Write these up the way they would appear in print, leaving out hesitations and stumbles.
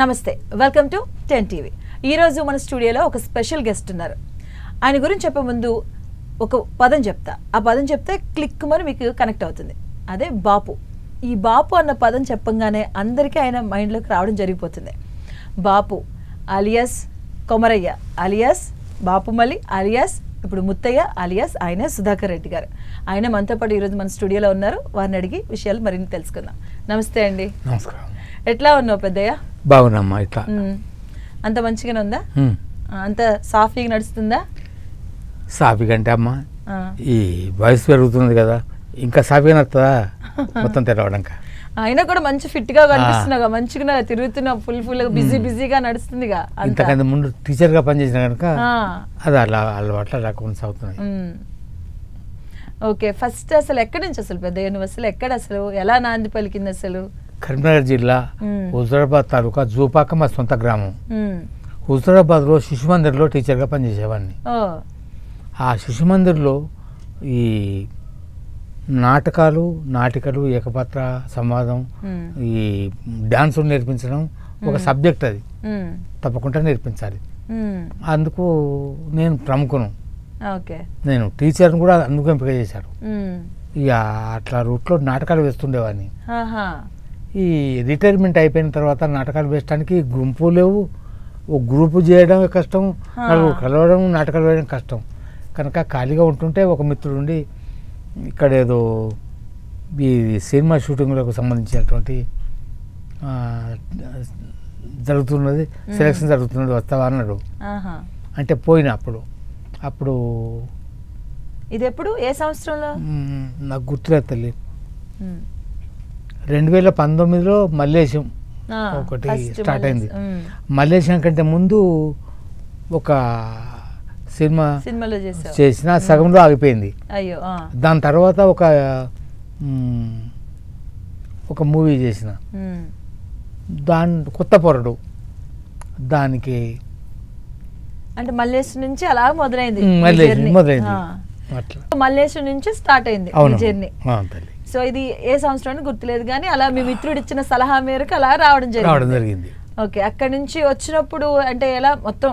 నమస్తే, welcome to 10 TV. ఈరోజు మన స్టూడియోలో ఒక స్పెషల్ గెస్ట్ ఉన్నారు. ఆయన గురించి చెప్పే ముందు ఒక పదం చెప్తా. ఆ పదం చెప్తే క్లిక్ మరి మీకు కనెక్ట్ అవుతుంది. అదే బాపు. ఈ బాపు అన్న పదం చెప్పంగానే అందరికీ ఆయన మైండ్లోకి రావడం జరిగిపోతుంది. బాపు అలియాస్ కొమరయ్య, అలియాస్ బాపుమల్లి, అలియాస్ ఇప్పుడు ముత్తయ్య, అలియాస్ ఆయనే సుధాకర్ రెడ్డి గారు. ఆయన మనతో పాటు ఈరోజు మన స్టూడియోలో ఉన్నారు. వారిని అడిగి విషయాలు మరిన్ని తెలుసుకుందాం. నమస్తే అండి. నమస్కారం. ఎట్లా ఉన్నావు పెద్దయ్య? బాగున్నామ్మా. ఇట్లా అంత మంచిగానే ఉందా? అంత సాఫీగా నడుస్తుందా? సాఫీగా అంటే అమ్మా ఈ వయసు పెరుగుతుంది కదా, ఇంకా సాఫీగా నడుతుందా మొత్తం తెరవడానికి. అయినా కూడా మంచి ఫిట్ గా కనిపిస్తున్నాగా, మంచిగా తిరుగుతున్నావు, ఫుల్ బిజీగా నడుస్తుందిగా. ఇంతకంటే ముందు టీచర్ గా పనిచేసిన కనుక అది అలా అలవాట్లు అలా కొనసాగుతున్నాయి. ఓకే, ఫస్ట్ అసలు ఎక్కడి నుంచి అసలు పెద్దయ్య నువ్వు అసలు ఎక్కడ అసలు ఎలా నాంది పలికింది అసలు? కరీంనగర్ జిల్లా హుజూరాబాద్ తాలూకా జూపాక మా సొంత గ్రామం. హుజూరాబాద్ లో శిశు మందిర్లో టీచర్ గా పనిచేసేవాడిని. ఆ శిశు మందిర్లో ఈ నాటికలు, ఏకపాత్ర సంవాదం, ఈ డాన్స్ నేర్పించడం ఒక సబ్జెక్ట్. అది తప్పకుండా నేర్పించాలి. అందుకు నేను ప్రముఖను. నేను టీచర్ని కూడా అందుకు ఎంపిక చేశారు. ఇక అట్లా రూట్లో నాటకాలు వేస్తుండేవాడిని. ఈ రిటైర్మెంట్ అయిపోయిన తర్వాత నాటకాలు వేయడానికి గుంపు లేవు, ఒక గ్రూపు చేయడం కష్టం, కలవడం, నాటకాలు వేయడం కష్టం. కనుక ఖాళీగా ఉంటుంటే ఒక మిత్రుడు ఉండి ఇక్కడ ఏదో ఈ సినిమా షూటింగ్లకు సంబంధించినటువంటి జరుగుతున్నది, సెలక్షన్ జరుగుతున్నది, వస్తావా అన్నాడు. అంటే పోయిన అప్పుడు ఇది ఎప్పుడు, ఏ సంవత్సరంలో నాకు గుర్తులేదు తల్లి. 2019లో మల్లేశం ఒకటి స్టార్ట్ అయింది. మల్లేశం కంటే ముందు ఒక సినిమాలో చేసిన సగంలో ఆగిపోయింది. దాని తర్వాత ఒక మూవీ చేసిన, కొత్త పొరడు. దానికి అంటే మల్లేశం నుంచి అలా మొదలైంది. అట్లా మల్లేశం నుంచి స్టార్ట్ అయింది జర్నీ. సో ఇది ఏ సంవత్సరం గుర్తులేదు కానీ అలా మీ మిత్రుడు ఇచ్చిన సలహా మేరకు అలా రావడం జరిగింది. ఓకే, అక్కడి నుంచి వచ్చినప్పుడు అంటే ఎలా మొత్తం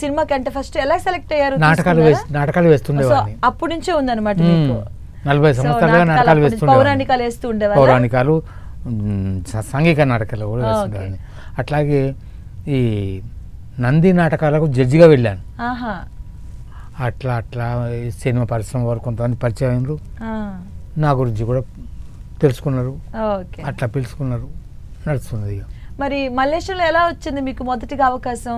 సినిమాకి అంటే ఫస్ట్ ఎలా సెలెక్ట్ అయ్యారు? నాటకాలు వేస్తుండేవాడిని. అప్పటి నుంచే ఉందన్నమాట మీకు 40 సంవత్సరాలుగా నాటకాలు వేస్తుండే. పౌరాణికాలు వేస్తూ ఉండేవారు. పౌరాణికాలు, సంఘిక నాటకాలు కూడా వేస్తుండేవాడిని. అట్లాగే ఈ నంది నాటకాలకు జడ్జిగా వెళ్ళాను. అట్లా సినిమా పరిశ్రమ వారు కొంతమంది పరిచయం అయినారు, నా గురించి కూడా తెలుసుకున్నారు, అట్లా పిలుచుకున్నారు, నడుస్తున్నది. మరి మల్లేశంలో ఎలా వచ్చింది మీకు మొదటిగా అవకాశం?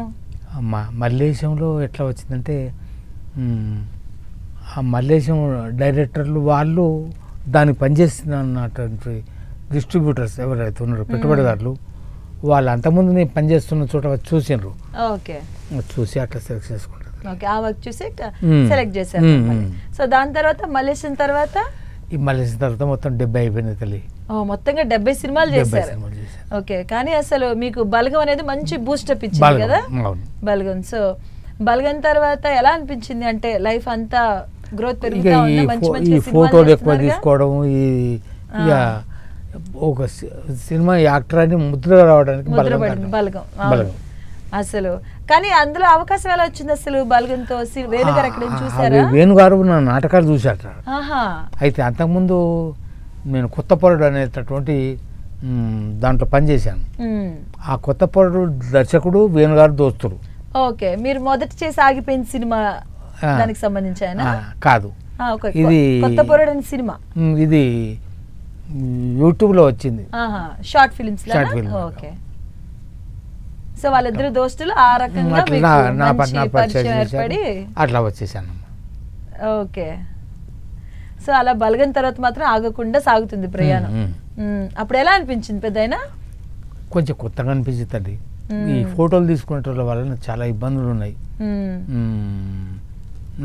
మల్లేశంలో ఎట్లా వచ్చిందంటే ఆ మల్లేశం డైరెక్టర్లు వాళ్ళు దానికి పనిచేస్తున్నటువంటి డిస్ట్రిబ్యూటర్స్ ఎవరైతే ఉన్నారో, పెట్టుబడిదారులు, వాళ్ళు అంతకుముందు నేను పనిచేస్తున్న చోట చూసినారు. చూసి అట్లా సెలెక్ట్ చేసుకుంటారు. సెలెక్ట్ చేశారు. సో దాని తర్వాత మల్లేశం తర్వాత మొత్తం 70 అయిపోయింది తల్లి. మొత్తంగా 70 సినిమాలు చేశారు. ఓకే, కానీ అసలు మీకు బలగం అనేది మంచి బూస్టప్ ఇచ్చింది కదా బలగం. సో బలగం తర్వాత ఎలా అనిపించింది? అంటే లైఫ్ అంతా గ్రోత్ పెరుగుతా ఉంది, మంచి మంచి ఫోటోలు ఎక్కువ తీసుకోవడం, ఒక సినిమా యాక్టర్ అని ముద్ర రావడానికి బలగం అసలు. కానీ అందులో అవకాశం ఎలా వచ్చింది అసలు బలగంతో? వేణుగారు ఎక్కడ చూసారా? వేణుగారు నా నాటకాలు చూశారు. అయితే అంతకుముందు నేను కొత్త పొరడు అనేటటువంటి దాంట్లో పనిచేశాను. ఆ కొత్త పొరడు దర్శకుడు వేణుగారు దోస్తుడు. ఓకే, మీరు మొదట చేసి ఆగిపోయిన సినిమా దానికి సంబంధించి కాదు, ఇది కొత్త పొరడు అనే సినిమా. ఇది యూట్యూబ్ లో వచ్చింది, షార్ట్ ఫిల్మ్స్. ఓకే, సో వాళ్ళిద్దరు దోస్తులు ఆ రకంగా అట్లా వచ్చేసాను. ఓకే, సో అలా బలగం తర్వాత మాత్రం ఆగకుండా సాగుతుంది ప్రయాణం. అప్పుడు ఎలా అనిపించింది పెద్దయినా? కొంచెం కొత్తగా అనిపించింది. ఈ ఫోటోలు తీసుకునే వల్ల చాలా ఇబ్బందులు ఉన్నాయి.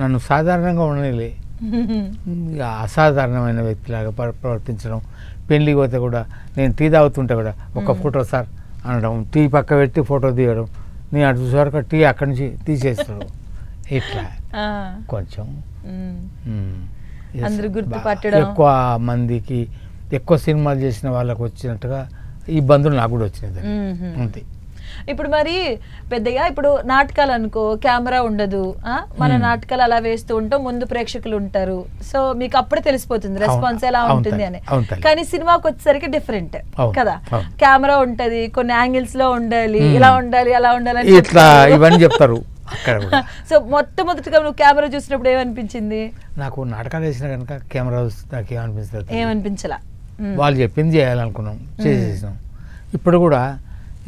నన్ను సాధారణంగా ఉండలే, అసాధారణమైన వ్యక్తిలాగా ప్రవర్తించడం. పెళ్లికి పోతే కూడా నేను టీ తాగుతుంటే కూడా ఒక ఫోటో సార్ అనడం, టీ పక్క పెట్టి ఫోటో తీయడం, నేను అటు చూసేవరకు టీ అక్కడి నుంచి తీసేస్తాడు. ఇట్లా కొంచెం ఎక్కువ మందికి, ఎక్కువ సినిమాలు చేసిన వాళ్ళకి వచ్చినట్టుగా ఇబ్బందులు నాకు కూడా వచ్చినాయి అంతే. ఇప్పుడు మరి పెద్దగా ఇప్పుడు నాటకాలు అనుకో కెమెరా ఉండదు, మన నాటకాలు అలా వేస్తూ ఉంటాం, ముందు ప్రేక్షకులు ఉంటారు, సో మీకు అప్పుడే తెలిసిపోతుంది రెస్పాన్స్ ఎలా ఉంటుంది అని. కానీ సినిమాకి వచ్చేసరికి డిఫరెంట్ కదా, కెమెరా ఉంటది, కొన్ని యాంగిల్స్ లో ఉండాలి, ఇలా ఉండాలి అలా ఉండాలి అని ఇట్లా ఇవన్నీ చెప్తారు. సో మొట్టమొదటిగా నువ్వు కెమెరా చూసినప్పుడు ఏమనిపించింది? నాకు నాటకాలు వేసిన కనుక కెమెరా చూస్తే నాకు ఏమనిపిస్తుంది, ఏమనిపించలా, వాళ్ళు చెప్పింది చేయాలనుకున్నాం, చేసేసాం. ఇప్పుడు కూడా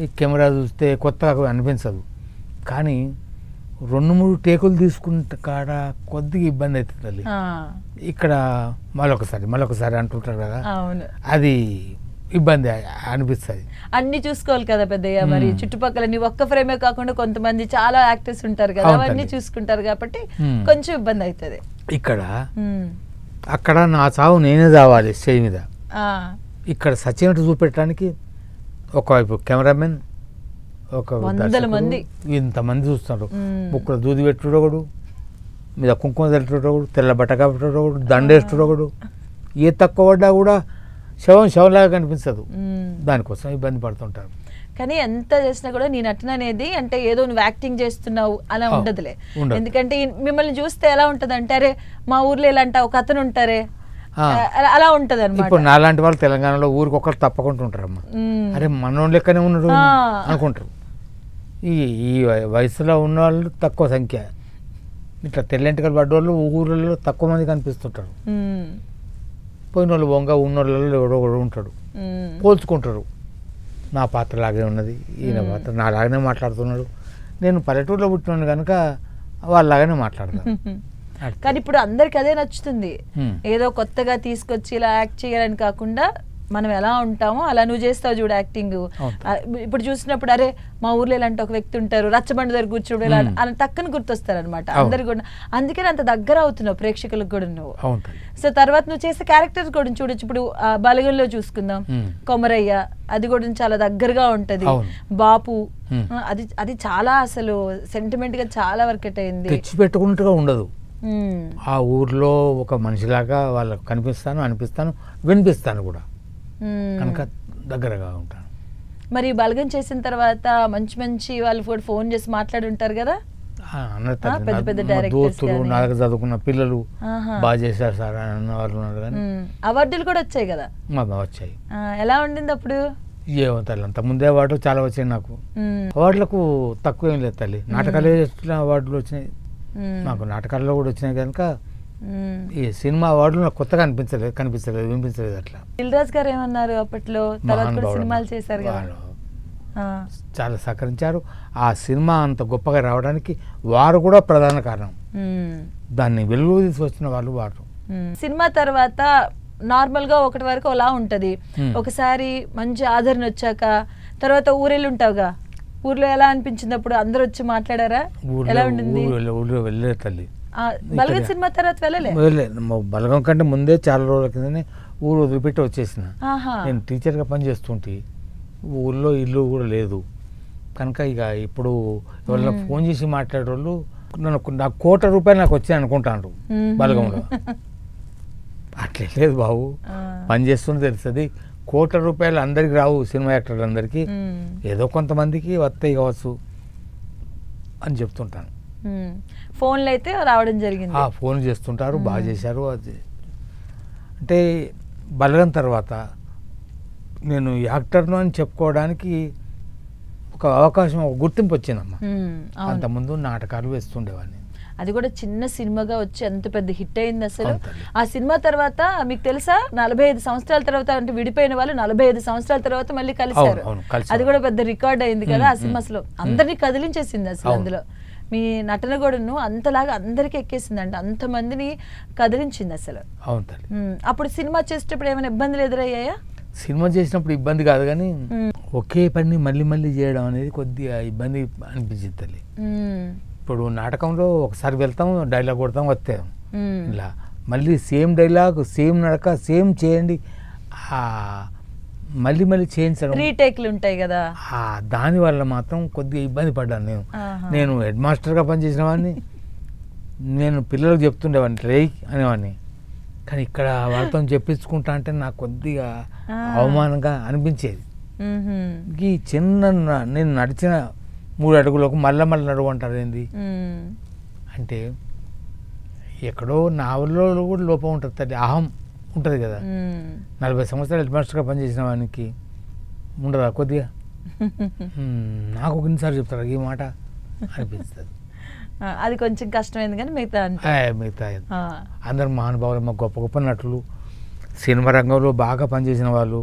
ఈ కెమెరా చూస్తే కొత్తగా అనిపించదు, కానీ 2-3 టేకులు తీసుకుంటే కాడ కొద్దిగా ఇబ్బంది అవుతుంది తల్లి. ఇక్కడ మళ్ళొకసారి అంటుంటారు కదా, అది ఇబ్బంది అనిపిస్తుంది. అన్ని చూసుకోవాలి కదా పెద్దయ్య, మరి చుట్టుపక్కల నీ ఒక్క ఫ్రేమే కాకుండా కొంతమంది చాలా యాక్టర్స్ ఉంటారు కదా, అవన్నీ చూసుకుంటారు కాబట్టి కొంచెం ఇబ్బంది అవుతుంది. అక్కడ నా చావు నేనే చావాలి స్టేజ్ మీద. ఇక్కడ సచినట్టు చూపెట్టడానికి ఒకవైపు కెమెరామెన్, ఒక మంది ఇంతమంది చూస్తున్నారు. బుక్కులో దూది పెట్టుడు, మీద కుంకుమ తల్లుడు, తెల్ల బట్ట కట్టుడు, దండేస్తుడు, ఏ తక్కువ పడ్డా కూడా శవంలాగా కనిపించదు, దానికోసం ఇబ్బంది పడుతుంటారు. కానీ ఎంత చేసినా కూడా నీ నటన అనేది అంటే ఏదో నువ్వు యాక్టింగ్ చేస్తున్నావు అలా ఉండదులే. ఎందుకంటే మిమ్మల్ని చూస్తే ఎలా ఉంటది అంటే, అరే మా ఊర్లో ఇలాంటి ఒక అతను ఉంటారే అలా ఉంటది అనమాట. ఇప్పుడు నాలాంటి వాళ్ళు తెలంగాణలో ఊరికి ఒకరు తప్పకుండా ఉంటారమ్మా, అరే మనోళ్ళు లెక్కనే ఉన్నాడు అనుకుంటారు. ఈ వయసులో ఉన్న వాళ్ళు తక్కువ సంఖ్య, ఇట్లా తెల్లంటికలు పడ్డోళ్ళు ఊళ్ళలో తక్కువ మంది కనిపిస్తుంటారు. పోయిన వాళ్ళు బొంగ ఉన్నోళ్ళలో ఎవడో ఉంటాడు, పోల్చుకుంటారు. నా పాత్ర లాగే ఉన్నది, ఈయన పాత్ర నాలాగానే మాట్లాడుతున్నాడు, నేను పల్లెటూరులో పుట్టినాను కనుక వాళ్ళలాగానే మాట్లాడతాను. కానీ ఇప్పుడు అందరికి అదే నచ్చుతుంది, ఏదో కొత్తగా తీసుకొచ్చి ఇలా యాక్ట్ చేయాలని కాకుండా మనం ఎలా ఉంటామో అలా నువ్వు చేస్తావు చూడు యాక్టింగ్. ఇప్పుడు చూసినప్పుడు అరే మా ఊర్లో ఇలాంటి ఒక వ్యక్తి ఉంటారు, రచ్చబండి దగ్గర కూర్చోడు ఇలా అని టక్కన గుర్తొస్తారు అనమాట అందరు కూడా. అందుకని అంత దగ్గర అవుతున్నావు ప్రేక్షకులకు కూడా నువ్వు. సో తర్వాత నువ్వు చేసే క్యారెక్టర్స్ కూడా చూడొచ్చు. ఇప్పుడు బలగంలో చూసుకుందాం, కొమరయ్య, అది కూడా చాలా దగ్గరగా ఉంటది. బాపు, అది చాలా అసలు సెంటిమెంట్ గా చాలా వర్కౌట్ అయింది. తెచ్చి పెట్టుకున్నట్టుగా ఉండదు, ఆ ఊర్లో ఒక మనిషిలాగా వాళ్ళకు కనిపిస్తాను, అనిపిస్తాను, వినిపిస్తాను కూడా, కనుక దగ్గరగా ఉంటాను. మరి బలగం చేసిన తర్వాత మంచి మంచి వాళ్ళు కూడా ఫోన్ చేసి మాట్లాడి ఉంటారు కదా, పెద్ద పెద్ద డైరెక్టర్స్, నా దగ్గర చదువుకున్న పిల్లలు బాగా చేశారు సార్ అన్న వాళ్ళు ఉన్నారు. కానీ అవార్డులు కూడా వచ్చాయి కదా? వచ్చాయి. ఎలా ఉండింది అప్పుడు? ఏమవుతారు, అంత ముందే అవార్డు చాలా వచ్చాయి నాకు. అవార్డులకు తక్కువ ఏం లేదు తల్లి, నాటకాలే అవార్డులు వచ్చినాయి నాకు, నాటకాల్లో కూడా వచ్చినాయి కనుక ఈ సినిమా అవార్డులు నాకు కొత్తగా కనిపించలేదు వినిపించలేదు. అట్లా దిల్ రాజు గారు ఏమన్నారు అప్పట్లో? తర్వాత కూడా సినిమాలు చేశారు కదా, చాలా సహకరించారు. ఆ సినిమా అంత గొప్పగా రావడానికి వారు కూడా ప్రధాన కారణం, దాన్ని వెలుగు తీసుకొచ్చిన వాళ్ళు వారు. సినిమా తర్వాత నార్మల్ గా ఒకటి వరకు అలా ఉంటది, ఒకసారి మంచి ఆదరణ వచ్చాక తర్వాత ఊరెళ్ళి ఉంటావుగా, ఊర్లో ఎలా అనిపించింది అప్పుడు? అందరు వచ్చి మాట్లాడారా? ఎలా ఉండింది? ఊళ్ళో వెళ్ళలేదు తల్లి. బలగం సినిమా తర్వాత వెళ్ళలేదు, బలగం కంటే ముందే చాలా రోజుల కిందనే ఊరు వదిలిపెట్టి వచ్చేసిన. నేను టీచర్గా పనిచేస్తుంటే ఊళ్ళో ఇల్లు కూడా లేదు కనుక ఇక ఇప్పుడు ఎవరైనా ఫోన్ చేసి మాట్లాడేవాళ్ళు నాకు ₹1,00,00,000 నాకు వచ్చాయి అనుకుంటాను బలగంలో. అట్లే లేదు బాబు, పని చేస్తుంది తెలుస్తుంది. ₹1,00,00,000 అందరికి రావు, సినిమా యాక్టర్లు అందరికీ, ఏదో కొంతమందికి వస్తాయి కావచ్చు అని చెప్తుంటాను. ఫోన్లు అయితే రావడం జరిగింది, ఫోన్ చేస్తుంటారు, బాగా చేశారు. అది అంటే బలగం తర్వాత నేను యాక్టర్ను అని చెప్పుకోవడానికి ఒక అవకాశం, ఒక గుర్తింపు వచ్చిందమ్మా. అంతకుముందు నాటకాలు వేస్తుండేవాడిని, అది కూడా చిన్న సినిమాగా వచ్చి ఎంత పెద్ద హిట్ అయింది అసలు. ఆ సినిమా తర్వాత మీకు తెలుసా 45 సంవత్సరాల తర్వాత, అంటే విడిపోయిన వాళ్ళు 45 సంవత్సరాల తర్వాత మళ్ళీ కలిశారు. అది కూడా పెద్ద రికార్డ్ అయింది కదా ఆ సినిమా, అసలు అందరినీ కదిలించేసింది అసలు. అందులో మీ నటన కూడాను అంతలాగా అందరికి ఎక్కేసిందండి, అంతమందిని కదిలించింది అసలు. అప్పుడు సినిమా చేసేటప్పుడు ఏమైనా ఇబ్బందులు ఎదురయ్యాయా? సినిమా చేసినప్పుడు ఇబ్బంది కాదు, కానీ ఒకే పని మళ్ళీ మళ్ళీ చేయడం అనేది కొద్దిగా ఇబ్బంది అనిపించింది తల్లి. ఇప్పుడు నాటకంలో ఒకసారి వెళ్తాం, డైలాగ్ కొడతాం, వస్తాం, ఇలా మళ్ళీ సేమ్ డైలాగ్, సేమ్ నడక, సేమ్ చేయండి, మళ్ళీ మళ్ళీ చేయించడం, రీటేక్లు ఉంటాయి కదా, దానివల్ల మాత్రం కొద్దిగా ఇబ్బంది పడ్డాను. నేను హెడ్ మాస్టర్గా పనిచేసిన వాడిని, నేను పిల్లలకు చెప్తుండేవాడిని రేయ్ అనేవాడిని, కానీ ఇక్కడ వాళ్ళతో చెప్పించుకుంటా అంటే నాకు కొద్దిగా అవమానంగా అనిపించేది. ఈ చిన్న నేను నడిచిన 3 అడుగులకు మళ్ళీ నడువు అంటారు ఏంది అంటే ఎక్కడో నా ఊళ్ళో కూడా లోపం ఉంటుంది తల్లి, అహం ఉంటుంది కదా. 40 సంవత్సరాలు హెడ్ మాస్టర్గా పనిచేసిన వానికి ఉండదా కొద్దిగా? నాకు ఒకసారి చెప్తారు ఈ మాట అనిపిస్తుంది. అది కొంచెం కష్టమైంది కానీ మిగతా అందరు మహానుభావులు, మా గొప్ప గొప్ప నటులు, సినిమా రంగంలో బాగా పనిచేసిన వాళ్ళు,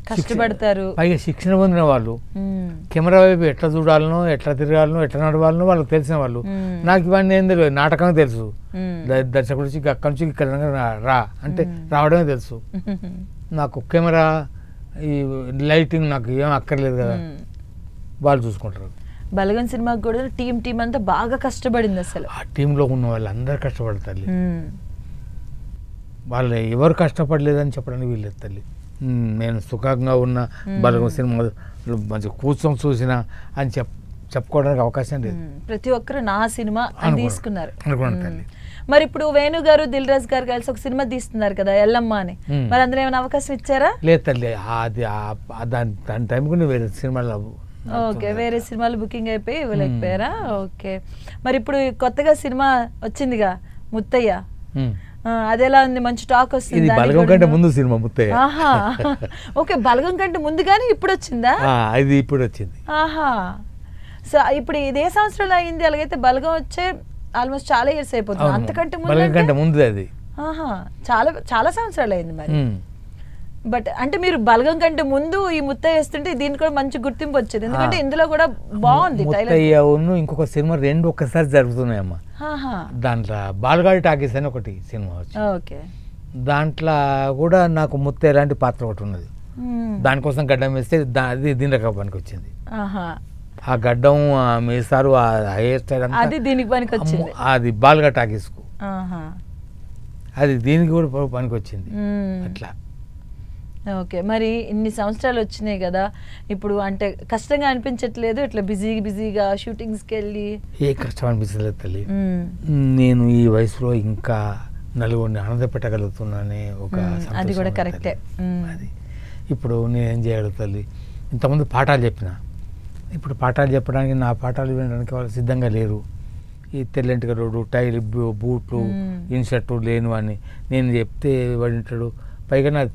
కష్టపడతారు, పైగా శిక్షణ పొందిన వాళ్ళు, కెమెరా వైపు ఎట్లా చూడాలనో ఎట్లా తిరగాలనో ఎట్లా నడవాలనో వాళ్ళకి తెలిసిన వాళ్ళు. నాకు ఇవన్నీ ఏం తెలియదు, నాటకం తెలుసు, దర్శకుడు నుంచి అక్కడి నుంచి ఇక్కడ రా అంటే రావడమే తెలుసు. నాకు కెమెరా ఈ లైటింగ్ నాకు ఏం అక్కర్లేదు కదా, వాళ్ళు చూసుకుంటారు. బలగం సినిమాకి కూడా టీం అంతా బాగా కష్టపడింది. అసలు ఆ టీంలో ఉన్న వాళ్ళు అందరు కష్టపడతారు. వాళ్ళు ఎవరు కష్టపడలేదని చెప్పడానికి వీల్లేదు తల్లి. నేను సుఖంగా ఉన్న బలగం సినిమా మంచి కూర్చొని చూసిన అని చెప్పుకోవడానికి అవకాశం లేదు. ప్రతి ఒక్కరు నా సినిమా అని తీసుకున్నారు అనుకున్నాను తల్లి. మరి ఇప్పుడు వేణు గారు దిల్ రాజు గారు కలిసి ఒక సినిమా తీస్తున్నారు కదా ఎల్లమ్మ అని, మరి అందులో ఏమైనా అవకాశం ఇచ్చారా? లేదు తల్లి, అది దాని టైంకి వేరే సినిమాలు. ఓకే, వేరే సినిమాలు బుకింగ్ అయిపోయి ఇవ్వలేకపోయారా? ఓకే, మరి ఇప్పుడు కొత్తగా సినిమా వచ్చిందిగా ముత్తయ్య, అదెలా ఉంది? మంచి టాక్ వస్తుంది. బలగం కంటే ముందు సినిమా ముత్తయ్య. ఓకే, బలగం కంటే ముందు కానీ ఇప్పుడు వచ్చిందా? ఇది ఇప్పుడు వచ్చింది. ఆహా, సో ఇప్పుడు ఇదే సంవత్సరంలో అయింది. అలాగైతే బలగం వచ్చే ఆల్మోస్ట్ చాలా ఇయర్స్ అయిపోతుంది. అంతకంటే ముందు అది చాలా చాలా సంవత్సరాలు అయింది మరి. బట్ అంటే మీరు బలగం కంటే ముందు ఈ ముత్తయ్య వేస్తుంటే దీనికి కూడా మంచి గుర్తింపు వచ్చేది, ఎందుకంటే ఇందులో కూడా బాగుంది. ఇంకొక సినిమా 2 ఒక్కసారి జరుగుతున్నాయమ్మా. దాంట్లో బాలగాడి టాకీస్ అని ఒకటి సినిమా వచ్చింది, దాంట్లో కూడా నాకు ముత్తయ్య లాంటి పాత్ర ఒకటి ఉన్నది. దానికోసం గడ్డం వేస్తే అది దీని రకం పనికి వచ్చింది. ఆ గడ్డం మేస్తారు, ఆ హెయిర్ స్టైల్ అది దీనికి పనికి వచ్చింది. అది బాలగా టాకీస్కు, అది దీనికి కూడా పనికి వచ్చింది. అట్లా. ఓకే, మరి ఇన్ని సంవత్సరాలు వచ్చినాయి కదా, ఇప్పుడు అంటే కష్టంగా అనిపించట్లేదు? ఇట్లా బిజీగా షూటింగ్స్కి వెళ్ళి ఏ కష్టం అనిపించలేదు తల్లి. నేను ఈ వయసులో ఇంకా నలుగురిని ఆనంద పెట్టగలుగుతున్నానే ఒక అది కూడా కరెక్టే. అది ఇప్పుడు నేనేం చేయగలుగుతాను? ఇంతకుముందు పాఠాలు చెప్పిన, ఇప్పుడు పాఠాలు చెప్పడానికి నా పాఠాలు వినడానికి వాళ్ళు సిద్ధంగా లేరు. ఈ తెల్లంటిగా రోడ్డు, టైర్, బూట్లు, ఇన్షర్టు లేను అని నేను చెప్తే వాడింటాడు. పైగా నాది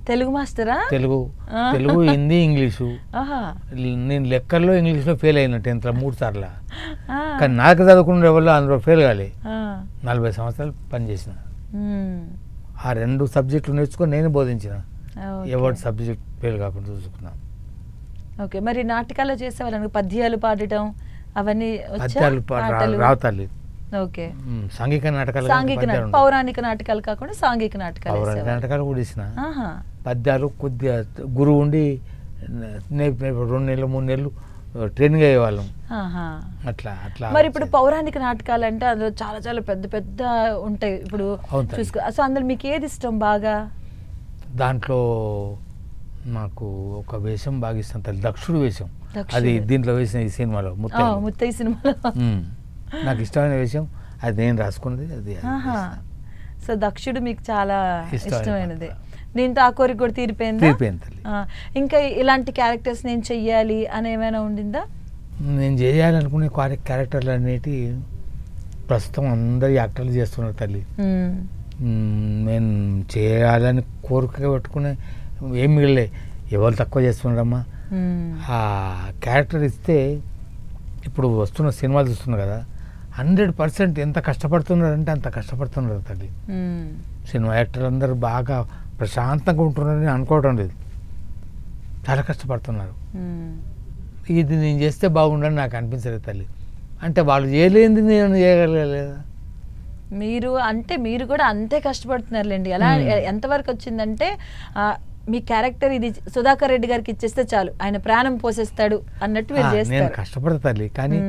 తెలుగు మాస్టరా? తెలుగు, హిందీ, ఇంగ్లీషు. నేను లెక్కల్లో ఇంగ్లీష్లో ఫెయిల్ అయినా 10th 3 సార్లు. కానీ నాకు చదువుకునే వాళ్ళు అందులో ఫెయిల్ కాలే. 40 సంవత్సరాలు పనిచేసిన, ఆ 2 సబ్జెక్టులు నేర్చుకొని నేను బోధించిన. ఎవరి సబ్జెక్ట్ ఫెయిల్ కాకుండా చూసుకున్నాను. ఓకే, మరి నాటకాలు చేసేవాళ్ళని పద్యాలు పాడటం అవన్నీ రావుతాలి. ఓకే, సాంఘిక నాటకాలు, పౌరాణిక నాటకాలు కాకుండా సాంఘిక నాటకాలు కూడా ఇచ్చిన. పద్యాలు కొద్దిగా గురువు ఉండి 2 నెలలు 3 నెలలు ట్రైనింగ్ అయ్యేవాళ్ళం. అట్లా. మరి ఇప్పుడు పౌరాణిక నాటకాలు అంటే అందులో చాలా చాలా పెద్ద పెద్ద ఉంటాయి. ఇప్పుడు చూసుకో, సో అందులో మీకు ఏది ఇష్టం బాగా? దాంట్లో నాకు ఒక వేషం బాగా ఇష్టం తల్లి, దక్షుడు వేషం. అది దీంట్లో వేసిన ఈ సినిమాలో ముత్తయ్య సినిమాలో నాకు ఇష్టమైన వేషం, అది నేను రాసుకున్నది. అది సో దక్షుడు మీకు చాలా ఇష్టమైనది. దీంతో ఆ కోరిక కూడా తీరిపోయింది. ఇంకా ఇలాంటి క్యారెక్టర్స్ నేను చెయ్యాలి అని ఏమైనా ఉండిందా? నేను చేయాలనుకునే క్యారెక్టర్లు అనేటి ప్రస్తుతం అందరు యాక్టర్లు చేస్తున్నారు తల్లి. నేను చేయాలని కోరిక పెట్టుకునే ఏం మిగిలే, ఎవరు తక్కువ చేస్తున్నారమ్మా. ఆ క్యారెక్టర్ ఇస్తే ఇప్పుడు వస్తున్న సినిమాలు చూస్తున్నారు కదా, 100% ఎంత కష్టపడుతున్నారంటే అంత కష్టపడుతున్నారు తల్లి. సినిమా యాక్టర్లు అందరూ బాగా ప్రశాంతంగా ఉంటున్నారని అనుకోవడం లేదు, చాలా కష్టపడుతున్నారు. ఇది నేను చేస్తే బాగుండని నాకు అనిపించలేదు తల్లి. అంటే వాళ్ళు చేయలేంది నేను చేయగలగలేదా? మీరు కూడా అంతే కష్టపడుతున్నారులేండి. ఎలా ఎంతవరకు వచ్చిందటే మీ క్యారెక్టర్ ఇది సుధాకర్ రెడ్డి గారికి ఇచ్చేస్తే చాలు, ఆయన ప్రాణం పోసేస్తాడు అన్నట్టు మీరు చేస్తారు. నేను కష్టపడతా తల్లి, కానీ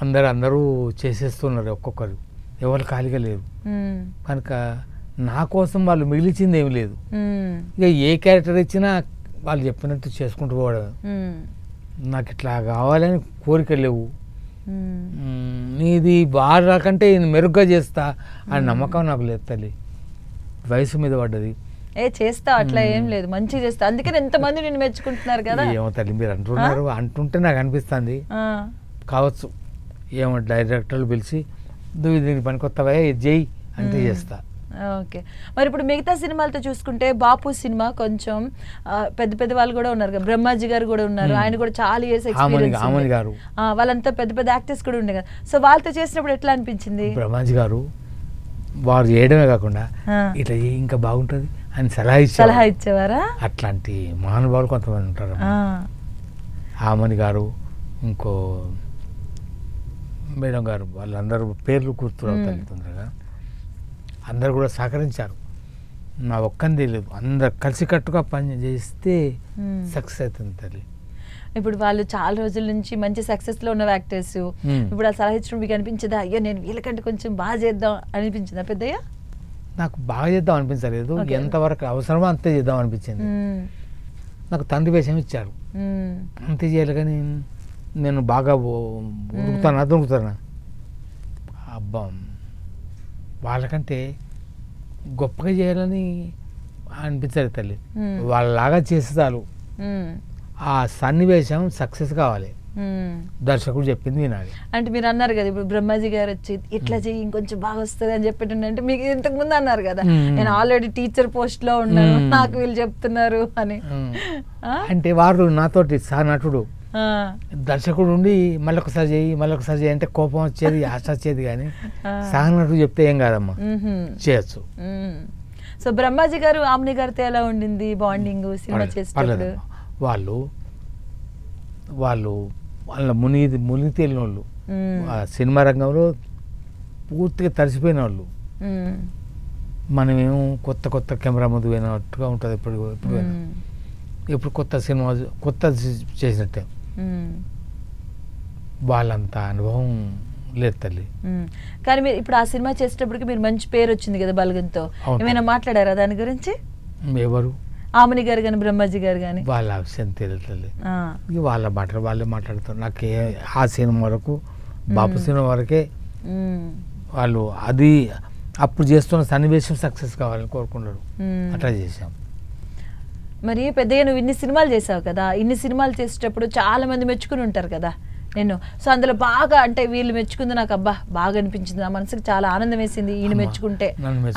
అందరూ చేసేస్తున్నారు, ఒక్కొక్కరు ఎవరు ఖాళీగా లేరు. కనుక నా కోసం వాళ్ళు మిగిలిచింది ఏమి లేదు. ఇక ఏ క్యారెక్టర్ ఇచ్చినా వాళ్ళు చెప్పినట్టు చేసుకుంటూ పోవడం. నాకు ఇట్లా కావాలని కోరిక లేవు. నీది వాళ్ళకంటే మెరుగ్గా చేస్తా అని నమ్మకం నాకు లేదు తల్లి. వయసు మీద పడ్డది. చేస్తా అట్లా ఏం లేదు, మంచిగా చేస్తా, అందుకని ఎంతమంది నిన్ను మెచ్చుకుంటున్నారు కదా. ఏమో తల్లి మీరు అంటున్నారు, అంటుంటే నాకు అనిపిస్తుంది కావచ్చు. ఏమో డైరెక్టర్లు పిలిచి నువ్వు దీనికి పనికొత్తవా ఇది చేయి అంటే చేస్తా. ఓకే, మరి ఇప్పుడు మిగతా సినిమాలతో చూసుకుంటే బాపు సినిమా కొంచెం పెద్ద పెద్ద వాళ్ళు కూడా ఉన్నారు కదా, బ్రహ్మాజీ గారు కూడా ఉన్నారు, ఆయన కూడా చాలా ఇయర్స్ ఎక్స్పీరియన్స్ గారు వాళ్ళంతా పెద్ద పెద్ద యాక్టర్స్ కూడా ఉండే కదా. సో వాళ్ళతో చేసినప్పుడు ఎట్లా అనిపించింది? బ్రహ్మాజీ గారు వారు చేయడమే కాకుండా ఇట్లా ఇంకా బాగుంటుంది అని సలహా ఇచ్చేవారా? అట్లాంటి మహానుభావులు కొంతమంది ఉంటారు. ఆమని గారు, ఇంకో మేడం గారు, వాళ్ళందరూ పేర్లు గుర్తురావుతారు తొందరగా. అందరు కూడా సహకరించారు, నా ఒక్కంది లేదు, అందరు కలిసికట్టుగా పని చేస్తే సక్సెస్ అవుతుంది తల్లి. ఇప్పుడు వాళ్ళు చాలా రోజుల నుంచి మంచి సక్సెస్ లో ఉన్న యాక్టర్స్, ఇప్పుడు ఆ సలహా ఇచ్చడం మీకు అనిపించదా, అయ్యో నేను వీళ్ళకంటే కొంచెం బాగా చేద్దాం అనిపించిందా పెద్దయ్య? నాకు బాగా చేద్దాం అనిపించలేదు, ఎంతవరకు అవసరమో అంతే చేద్దాం అనిపించింది. నాకు తండ్రి వేషం ఇచ్చారు, అంతే చేయాలి. కానీ నేను బాగా దొరుకుతానా అబ్బా, వాళ్ళకంటే గొప్పగా చేయాలని అనిపించాలి తల్లి. వాళ్ళలాగా చేసేదాలు, ఆ సన్నివేశం సక్సెస్ కావాలి, దర్శకుడు చెప్పింది వినాలి. అంటే మీరు అన్నారు కదా ఇప్పుడు బ్రహ్మాజీ గారు వచ్చి ఇట్లా చెయ్యి ఇంకొంచెం బాగా వస్తుంది అని చెప్పేటంటే మీకు ఇంతకు ముందు అన్నారు కదా నేను ఆల్రెడీ టీచర్ పోస్ట్ లో ఉన్నాను, నాకు వీళ్ళు చెప్తున్నారు అని. అంటే వారు నాతోటి సహనటుడు దర్శకుడు ఉండి మళ్ళొకసారి చేయి అంటే కోపం వచ్చేది, ఆశ వచ్చేది. కానీ సహనటుడు చెప్తే ఏం కాదమ్మా, చేయొచ్చు. సో బ్రహ్మాజీ గారు ఆమ్ని గారితో ఎలా ఉండింది బాండింగ్ సినిమా చేసేటప్పుడు? వాళ్ళు వాళ్ళ మునిగి తేలిన వాళ్ళు, సినిమా రంగంలో పూర్తిగా తడిసిపోయిన వాళ్ళు. మనమేమో కొత్త కెమెరా ముందు పోయినట్టుగా ఉంటుంది. ఇప్పుడు కొత్త సినిమా చేసినట్టే, వాళ్ళంత అనుభవం లేదు తల్లి. కానీ మీరు ఇప్పుడు ఆ సినిమా చేసేటప్పటికి మీరు మంచి పేరు వచ్చింది కదా బలగంతో, ఏమైనా మాట్లాడారా దాని గురించి? ఎవరు? ఆమని గారు కానీ బ్రహ్మాజీ గారు కానీ? వాళ్ళ విషయం తెలియదు, వాళ్ళ మాటలు వాళ్ళే మాట్లాడుతారు. నాకు ఆ సినిమా వరకు, బాపు సినిమా వరకే వాళ్ళు అది అప్పుడు చేస్తున్న సన్నివేశం సక్సెస్ కావాలని కోరుకున్నారు, అట్లా చేశాం. మరి పెద్దగా నువ్వు ఇన్ని సినిమాలు చేసావు కదా, ఇన్ని సినిమాలు చేసేటప్పుడు చాలా మంది మెచ్చుకుని ఉంటారు కదా నేను. సో అందులో బాగా అంటే వీళ్ళు మెచ్చుకుంది నాకు అబ్బా బాగా అనిపించింది, నా మనసుకు చాలా ఆనందం వేసింది ఈయన మెచ్చుకుంటే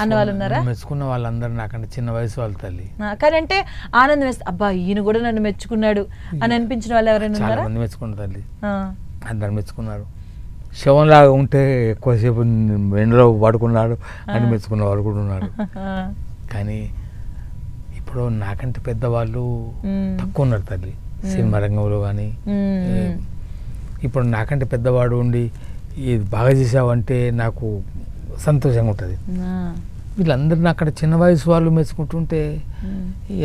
అన్న వాళ్ళు ఉన్నారా? మెచ్చుకున్న వాళ్ళందరూ నాకంటే చిన్న వయసు వాళ్ళు తల్లి. కానీ అంటే ఆనందం వేస్తే అబ్బా ఈయన కూడా నన్ను మెచ్చుకున్నాడు అని అనిపించిన వాళ్ళు ఎవరైనా ఉన్నారా? చాలా మంది మెచ్చుకున్నారు తల్లి, అందరు మెచ్చుకున్నారు. శవంలాగా ఉంటే ఎక్కువసేపు ఎండలో పడుకున్నాడు అని మెచ్చుకున్న వాళ్ళు కూడా ఉన్నారు. కానీ ఇప్పుడు నాకంటే పెద్దవాళ్ళు తక్కువ ఉన్నారు తల్లి సినిమా రంగంలో. కానీ ఇప్పుడు నాకంటే పెద్దవాడు ఉండి ఇది బాగా చేసావంటే నాకు సంతోషంగా ఉంటుంది. వీళ్ళందరూ అక్కడ చిన్న వయసు వాళ్ళు మెచ్చుకుంటుంటే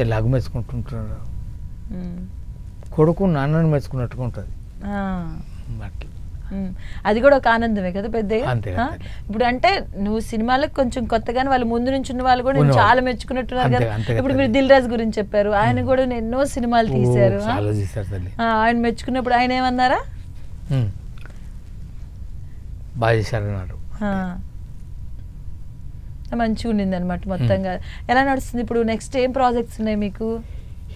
ఎలాగ మెచ్చుకుంటుంటున్నారు, కొడుకు నాన్నని మెచ్చుకున్నట్టుగా ఉంటుంది. అట్లా అది కూడా ఒక ఆనందమే కదా పెద్ద. ఇప్పుడు అంటే నువ్వు సినిమాలకు కొంచెం కొత్తగానే వాళ్ళు ముందు నుంచి ఉన్న వాళ్ళు కూడా చాలా మెచ్చుకున్నట్టున్నారు కదా. ఇప్పుడు మీరు దిల్ రాజు గురించి చెప్పారు, ఆయన కూడా ఎన్నో సినిమాలు తీశారు, ఆయన మెచ్చుకున్నప్పుడు ఆయన ఏమన్నారా? బాగా చేశారన్నారు, మంచిగా ఉండింది అనమాట మొత్తంగా. ఎలా నడుస్తుంది ఇప్పుడు? నెక్స్ట్ ఏం ప్రాజెక్ట్స్ ఉన్నాయి మీకు?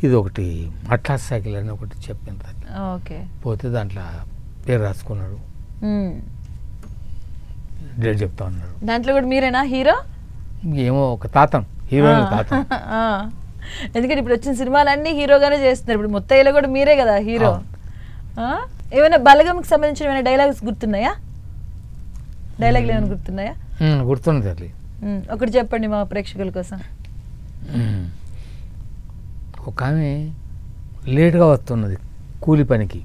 ఇది ఒకటి అట్లాస్ సైకిల్ అని ఒకటి చెప్పింది, ఓకే పోతే దాంట్లో పేరు రాసుకున్నారు, డేట్ చెప్తా ఉన్నారు. దాంట్లో కూడా మీరేనా హీరో? ఏమో ఒక తాతం, హీరో తాతం. ఎందుకంటే ఇప్పుడు వచ్చిన సినిమాలన్నీ హీరోగానే చేస్తున్నారు. ఇప్పుడు మొత్తంలో కూడా మీరే కదా హీరో. ఏమైనా బలగంకి సంబంధించిన ఏమైనా డైలాగ్స్ గుర్తున్నాయా? డైలాగ్లు ఏమైనా గుర్తున్నాయా? గుర్తున్నది అది, ఒకటి చెప్పండి మా ప్రేక్షకుల కోసం. ఒక ఆమె లేట్గా వస్తున్నది కూలి పనికి,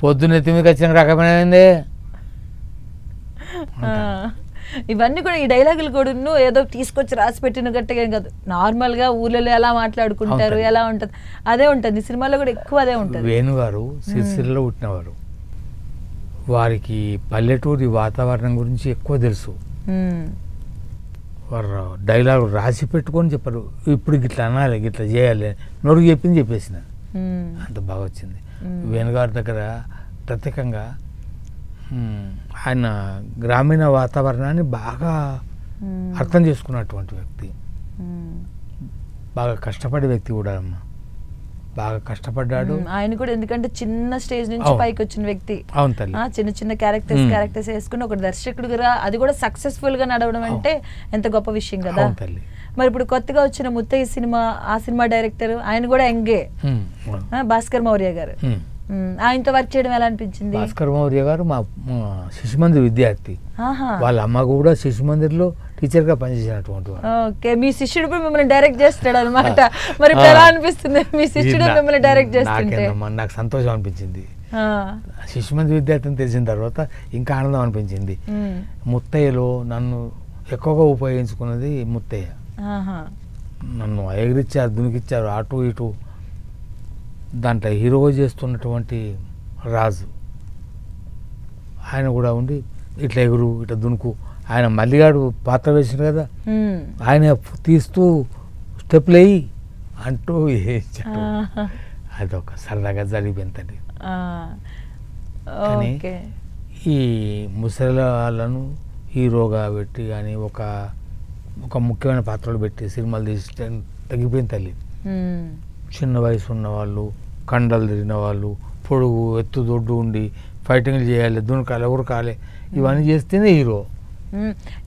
పొద్దున్న ఎత్తిమికి వచ్చిన రకమైనది. ఇవన్నీ కూడా ఈ డైలాగులు కూడా ఏదో తీసుకొచ్చి రాసి పెట్టిన గట్టిగా కాదు, నార్మల్గా ఊళ్ళలో ఎలా మాట్లాడుకుంటారు ఎలా ఉంటుంది అదే ఉంటుంది. సినిమాలో కూడా ఎక్కువ అదే ఉంటుంది. వేణుగారు సిరిసిల్లలో పుట్టినవారు, వారికి పల్లెటూరి వాతావరణం గురించి ఎక్కువ తెలుసు. వారు డైలాగ్ రాసి పెట్టుకొని చెప్పారు, ఇప్పుడు గిట్లా అనాలి గిట్లా చేయాలి, నోరుకు చెప్పింది చెప్పేసిన, అంత బాగా వచ్చింది. వేణుగారి దగ్గర ప్రత్యేకంగా ఆయన గ్రామీణ వాతావరణాన్ని బాగా అర్థం చేసుకున్నటువంటి వ్యక్తి. బాగా కష్టపడే వ్యక్తి కూడా అమ్మ, బాగా కష్టపడ్డాడు. ఆయన కూడా ఎందుకంటే చిన్న స్టేజ్ నుంచి పైకి వచ్చిన వ్యక్తి. అవును తల్లి. చిన్న చిన్న క్యారెక్టర్స్ వేసుకుని ఒక దర్శకుడుగా అది కూడా సక్సెస్ఫుల్ గా నడవడం అంటే ఎంత గొప్ప విషయం కదా. మరి ఇప్పుడు కొత్తగా వచ్చిన ముత్తయ్య సినిమా, ఆ సినిమా డైరెక్టర్ ఆయన కూడా యంగే, భాస్కర్ మౌర్య గారు. ఆయనతో వర్క్ చేయడం ఎలా అనిపించింది? భాస్కర్ మౌర్య గారు మా శిశుమందిర్ విద్యార్థి. వాళ్ళ అమ్మ కూడా శిశుమందిర్లో టీచర్ గా పనిచేసినటువంటి. ఓకే, మీ శిష్యుడు ఇప్పుడు మిమ్మల్ని డైరెక్ట్ చేస్తాడు అనమాట. మరి ఎలా అనిపిస్తుంది మీ శిష్యుడు మిమ్మల్ని డైరెక్ట్ చేస్తుంటే? నాకు సంతోషం అనిపించింది. శిశుమందిర్ విద్యార్థిని తెలిసిన తర్వాత ఇంకా ఆనందం అనిపించింది. ముత్తయ్యలో నన్ను ఎక్కువగా ఉపయోగించుకున్నది ముత్తయ్య. నన్ను ఎగిరిచ్చారు, దునికిచ్చారు, అటు ఇటు. దాంట్లో హీరో చేస్తున్నటువంటి రాజు ఆయన కూడా ఉండి ఇట్లా ఎగురు, ఇట్లా దునుకు. ఆయన మల్లిగాడు పాత్ర వేసిండు కదా, ఆయన తీస్తూ స్టెప్లు వేయి అంటూ వేయించాడు. అదొక సరదాగా జరిగిపోయిందండి. కానీ ఈ ముసలి వాళ్ళను హీరోగా పెట్టి కానీ ఒక ముఖ్యమైన పాత్రలు పెట్టి సినిమాలు తీసి తగ్గిపోయింది తల్లి. చిన్న వయసు ఉన్న వాళ్ళు, కండలు తిరిగిన వాళ్ళు, పొడుగు ఎత్తు దొడ్డు ఉండి ఫైటింగ్లు చేయాలి, దునకాలి, ఉరకాలి, ఇవన్నీ చేస్తేనే హీరో.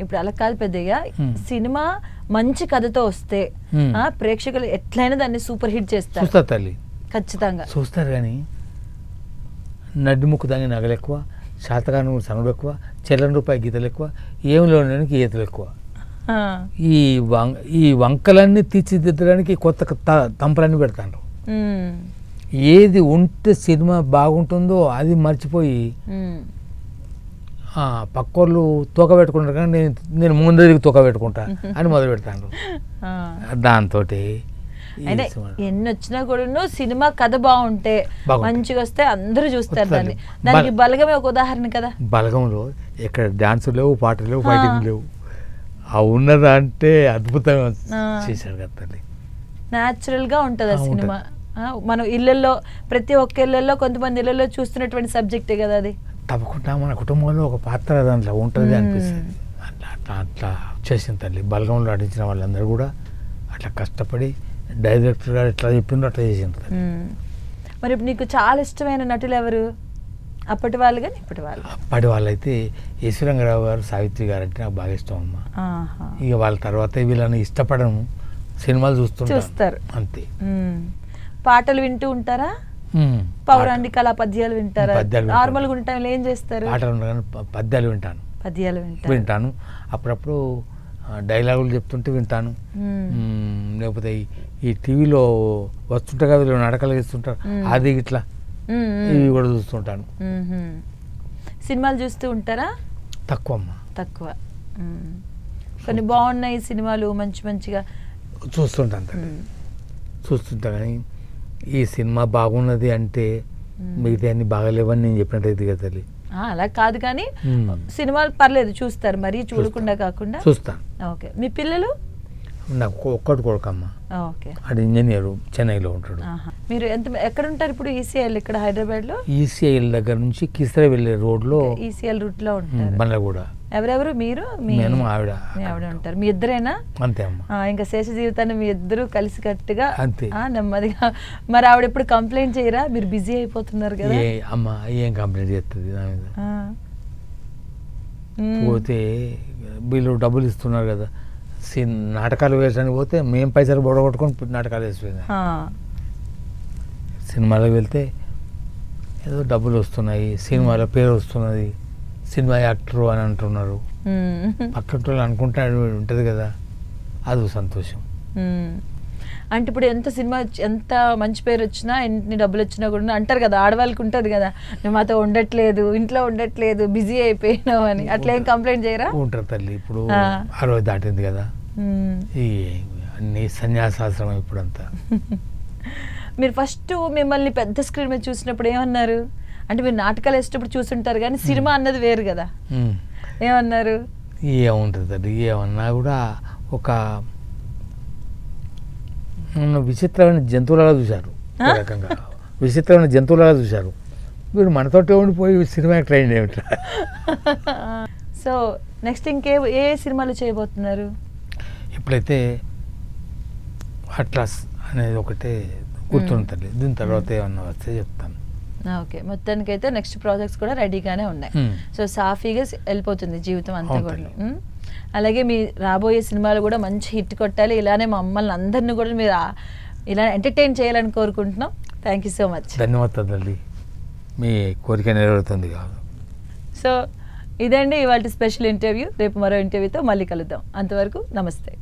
ఇప్పుడు అలా కాదు పెద్దయ్య, సినిమా మంచి కథతో వస్తే ప్రేక్షకులు ఎట్లయినా దాన్ని సూపర్ హిట్ చేస్తారు. చూస్తారు తల్లి, ఖచ్చితంగా చూస్తారు. కానీ నడ్డిముక్కు దాని నగలు ఎక్కువ, శాతకాను సనుడు ఎక్కువ, చెల్లని రూపాయి గీతలు ఎక్కువ, ఏమి లేనికి ఈతలు ఎక్కువ. ఈ వంకలన్నీ తీర్చిదిద్దడానికి కొత్త తంపలన్నీ పెడతాను. ఏది ఉంటే సినిమా బాగుంటుందో అది మర్చిపోయి పక్కోళ్ళు తోక పెట్టుకుంటారు, కానీ నేను ముందరికి తోక పెట్టుకుంటా అని మొదలు పెడతాను. దాంతో ఎన్ని వచ్చినా కూడా సినిమా కథ బాగుంటే మంచిగా వస్తే అందరూ చూస్తారు దాన్ని. దానికి బలగమే ఒక ఉదాహరణ కదా. బలగంలో ఎక్కడ డాన్స్ లేవు, పాటలు లేవు, ఫైటింగ్ లేవు. ఆ ఉన్నదంటే అద్భుతంగా చేశారు కదా. న్యాచురల్ గా ఉంటది ఆ సినిమా. మనం ఇళ్లలో, ప్రతి ఒక్క ఇళ్లలో, కొంతమంది ఇళ్లలో చూస్తున్నటువంటి సబ్జెక్టే కదా అది. తప్పకుండా మన కుటుంబంలో ఒక పాత్ర దాంట్లో ఉంటుంది అనిపిస్తుంది. అట్లా చేసిన తల్లి. బలగంలో నటించిన వాళ్ళందరూ కూడా అట్లా కష్టపడి డైరెక్టర్ గారు ఎట్లా చెప్పిందో అట్లా చేసింది. మరి ఇప్పుడు నీకు చాలా ఇష్టమైన నటులు ఎవరు? అప్పటి వాళ్ళు కానీ ఇప్పటి వాళ్ళు? అప్పటి వాళ్ళైతే ఈశ్వరంగరావు గారు, సావిత్రి గారు అంటే నాకు బాగా ఇష్టం అమ్మ. ఇక వాళ్ళ తర్వాత వీళ్ళని ఇష్టపడము, సినిమాలు చూస్తారు అంతే. పాటలు వింటూ ఉంటారా? పౌరాణిక పద్యాలు వింటారా? నార్మల్గా ఉంటాయి ఏం చేస్తారు? పద్యాలు వింటాను. అప్పుడప్పుడు డైలాగులు చెప్తుంటే వింటాను. లేకపోతే ఈ టీవీలో వస్తుంటే కదా వీళ్ళు నాటకాలు ఇస్తుంటారు, అది ఇట్లా ఇవి కూడా చూస్తుంటాను. సినిమాలు చూస్తూ ఉంటారా? తక్కువ. కొన్ని బాగున్నాయి సినిమాలు, మంచిగా చూస్తుంటా. కానీ ఈ సినిమా బాగున్నది అంటే మిగతా అన్ని బాగలేవని నేను చెప్పినట్టయితే కదా తల్లి. అలా కాదు, కానీ సినిమాలు పర్లేదు చూస్తారు, మరీ చూడకుండా కాకుండా చూస్తాను. ఓకే. మీ పిల్లలు? నాకు ఒక్కడు కొడుకమ్మ, అది ఇంజనీర్, చెన్నైలో ఉంటాడు. మీరు ఎక్కడ ఉంటారు ఇప్పుడు? ఈసీఐఎల్ ఇక్కడ హైదరాబాద్ లో? ఈసీఐఎల్ దగ్గర నుంచి కిసర వెళ్ళే రోడ్ లో, ఈసీఎల్ రూట్ లో ఉంటారు. బండ్లగూడ. ఎవరెవరు? మీరు, నేను, ఆవిడ ఉంటారు. మీ ఇద్దరేనా? అంతే అమ్మ. ఇంకా శేష జీవితాన్ని మీ ఇద్దరు కలిసి కట్టుగా నెమ్మదిగా. మరి ఆవిడ ఎప్పుడు కంప్లైంట్ చేయరా? మీరు బిజీ అయిపోతున్నారు కదా. అమ్మ ఏం కంప్లైంట్ చేస్తుంది నా మీద? పోతే వీళ్ళు డబ్బులు ఇస్తున్నారు కదా, నాటకాలు వేసడానికి పోతే మేము పైసలు బొడగొట్టుకొని నాటకాలు వేసిపోయింది. సినిమాలకు వెళ్తే ఏదో డబ్బులు వస్తున్నాయి, సినిమాలో పేరు వస్తున్నది, సినిమా యాక్టర్ అని అంటున్నారు. పక్కన అనుకుంటాడు ఉంటుంది కదా, అది సంతోషం. అంటే ఇప్పుడు ఎంత మంచి పేరు వచ్చినా, ఎన్ని డబ్బులు వచ్చినా కూడా అంటారు కదా, ఆడవాళ్ళకి ఉంటుంది కదా, నువ్వు మాతో ఉండట్లేదు, ఇంట్లో ఉండట్లేదు, బిజీ అయిపోయినావు అని. అట్లా ఏం కంప్లైంట్ చేయరా? ఉంటారు తల్లి. ఇప్పుడు 60 దాటింది కదా, ఈ అన్ని సన్యాసాశ్రమం ఇప్పుడంతా. మీరు ఫస్ట్ మిమ్మల్ని పెద్ద స్క్రీన్ మీద చూసినప్పుడు ఏమన్నారు? అంటే మీరు నాటకాలు వేసేటప్పుడు చూస్తుంటారు కానీ సినిమా అన్నది వేరు కదా, ఏమన్నారు? ఏముంటుంది, ఏమన్నా కూడా ఒక విచిత్రమైన జంతువులాగా చూశారు, రకంగా విచిత్రమైన జంతువులాగా చూశారు. వీడు మనతోటే ఉండిపోయి సినిమా ట్రైన్ ఏమిటి. సో నెక్స్ట్ ఏ సినిమాలు చేయబోతున్నారు? ఇప్పుడైతే అట్లాస్ అనేది ఒకటే గుర్తుంటుంది. దీని తర్వాత ఏమన్నా వస్తే చెప్తాను. ఓకే, మొత్తానికైతే నెక్స్ట్ ప్రాజెక్ట్స్ కూడా రెడీగానే ఉన్నాయి. సో సాఫీగా వెళ్ళిపోతుంది జీవితం అంతా కూడా. అలాగే మీ రాబోయే సినిమాలు కూడా మంచి హిట్ కొట్టాలి, ఇలానే మమ్మల్ని అందరినీ కూడా మీరు ఇలా ఎంటర్టైన్ చేయాలని కోరుకుంటున్నాం. Thank you so much. ధన్యవాదాలు. మీ కోరిక నెరవేరుతుంది కాదు. సో ఇదండి ఇవాళ స్పెషల్ ఇంటర్వ్యూ. రేపు మరో ఇంటర్వ్యూతో మళ్ళీ కలుద్దాం. అంతవరకు నమస్తే.